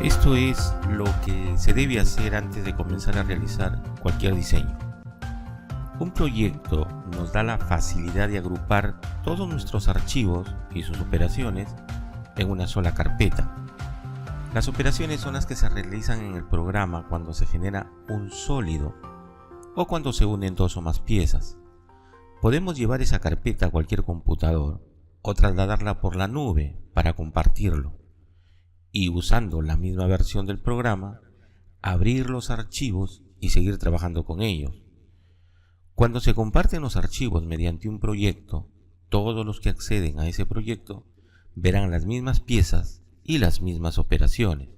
Esto es lo que se debe hacer antes de comenzar a realizar cualquier diseño. Un proyecto nos da la facilidad de agrupar todos nuestros archivos y sus operaciones en una sola carpeta. Las operaciones son las que se realizan en el programa cuando se genera un sólido o cuando se unen dos o más piezas. Podemos llevar esa carpeta a cualquier computador o trasladarla por la nube para compartirlo. Y usando la misma versión del programa, abrir los archivos y seguir trabajando con ellos. Cuando se comparten los archivos mediante un proyecto, todos los que acceden a ese proyecto verán las mismas piezas y las mismas operaciones.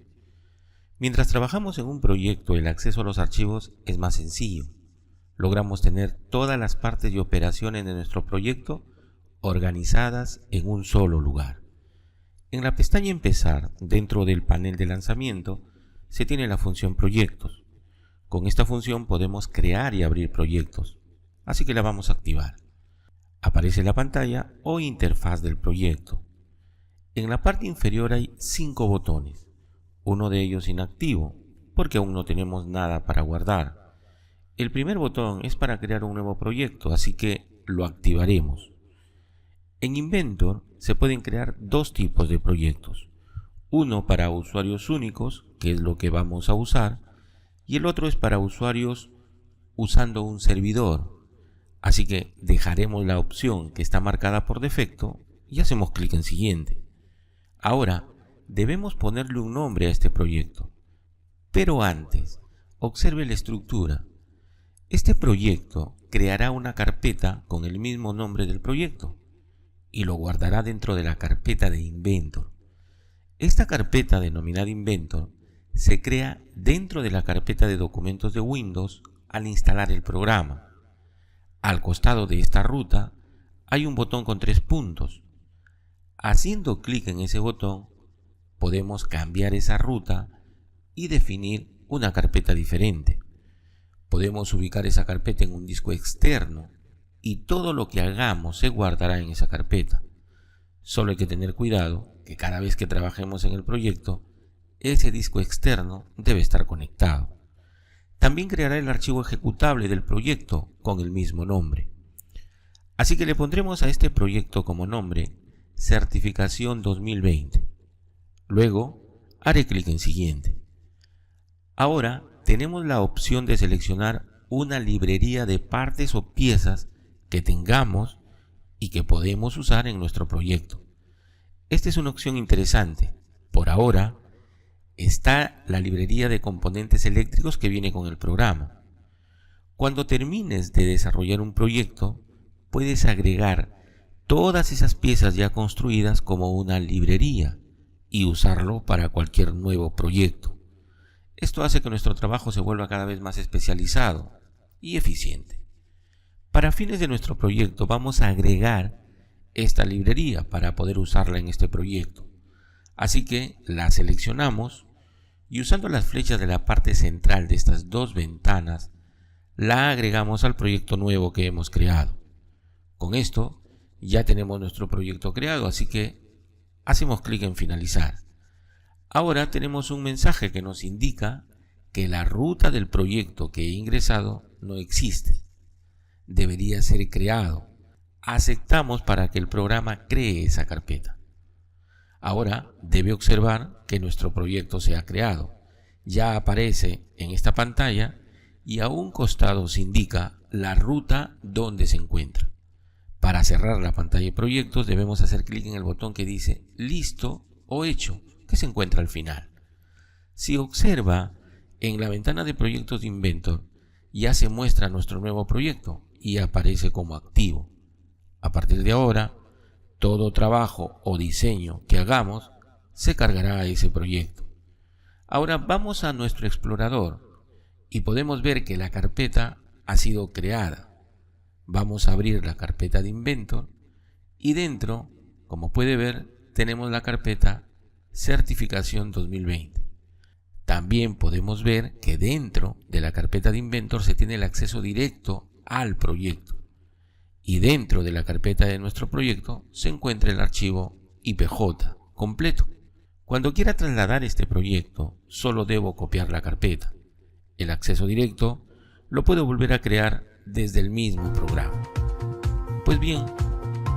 Mientras trabajamos en un proyecto, el acceso a los archivos es más sencillo. Logramos tener todas las partes y operaciones de nuestro proyecto organizadas en un solo lugar. En la pestaña Empezar, dentro del panel de lanzamiento, se tiene la función Proyectos. Con esta función podemos crear y abrir proyectos, así que la vamos a activar. Aparece la pantalla o interfaz del proyecto. En la parte inferior hay 5 botones, uno de ellos inactivo, porque aún no tenemos nada para guardar. El primer botón es para crear un nuevo proyecto, así que lo activaremos. En Inventor se pueden crear dos tipos de proyectos, uno para usuarios únicos, que es lo que vamos a usar, y el otro es para usuarios usando un servidor, así que dejaremos la opción que está marcada por defecto y hacemos clic en Siguiente. Ahora debemos ponerle un nombre a este proyecto, pero antes, observe la estructura. Este proyecto creará una carpeta con el mismo nombre del proyecto y lo guardará dentro de la carpeta de Inventor. Esta carpeta denominada Inventor se crea dentro de la carpeta de documentos de Windows al instalar el programa. Al costado de esta ruta hay un botón con 3 puntos. Haciendo clic en ese botón podemos cambiar esa ruta y definir una carpeta diferente. Podemos ubicar esa carpeta en un disco externo y todo lo que hagamos se guardará en esa carpeta. Solo hay que tener cuidado que cada vez que trabajemos en el proyecto, ese disco externo debe estar conectado. También creará el archivo ejecutable del proyecto con el mismo nombre. Así que le pondremos a este proyecto como nombre Certificación 2020. Luego haré clic en Siguiente. Ahora tenemos la opción de seleccionar una librería de partes o piezas que tengamos y que podemos usar en nuestro proyecto. Esta es una opción interesante. Por ahora está la librería de componentes eléctricos que viene con el programa. Cuando termines de desarrollar un proyecto, puedes agregar todas esas piezas ya construidas como una librería y usarlo para cualquier nuevo proyecto. Esto hace que nuestro trabajo se vuelva cada vez más especializado y eficiente. Para fines de nuestro proyecto vamos a agregar esta librería para poder usarla en este proyecto. Así que la seleccionamos y usando las flechas de la parte central de estas dos ventanas, la agregamos al proyecto nuevo que hemos creado. Con esto ya tenemos nuestro proyecto creado, así que hacemos clic en Finalizar. Ahora tenemos un mensaje que nos indica que la ruta del proyecto que he ingresado no existe. Debería ser creado. Aceptamos para que el programa cree esa carpeta. Ahora debe observar que nuestro proyecto se ha creado. Ya aparece en esta pantalla y a un costado se indica la ruta donde se encuentra. Para cerrar la pantalla de proyectos debemos hacer clic en el botón que dice Listo o Hecho, que se encuentra al final. Si observa, en la ventana de proyectos de Inventor ya se muestra nuestro nuevo proyecto y aparece como activo. A partir de ahora, todo trabajo o diseño que hagamos se cargará a ese proyecto. Ahora vamos a nuestro explorador y podemos ver que la carpeta ha sido creada. Vamos a abrir la carpeta de Inventor y dentro, como puede ver, tenemos la carpeta Certificación 2020. También podemos ver que dentro de la carpeta de Inventor se tiene el acceso directo al proyecto. Y dentro de la carpeta de nuestro proyecto se encuentra el archivo IPJ completo. Cuando quiera trasladar este proyecto, solo debo copiar la carpeta. El acceso directo lo puedo volver a crear desde el mismo programa. Pues bien,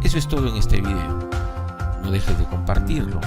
eso es todo en este video. No dejes de compartirlo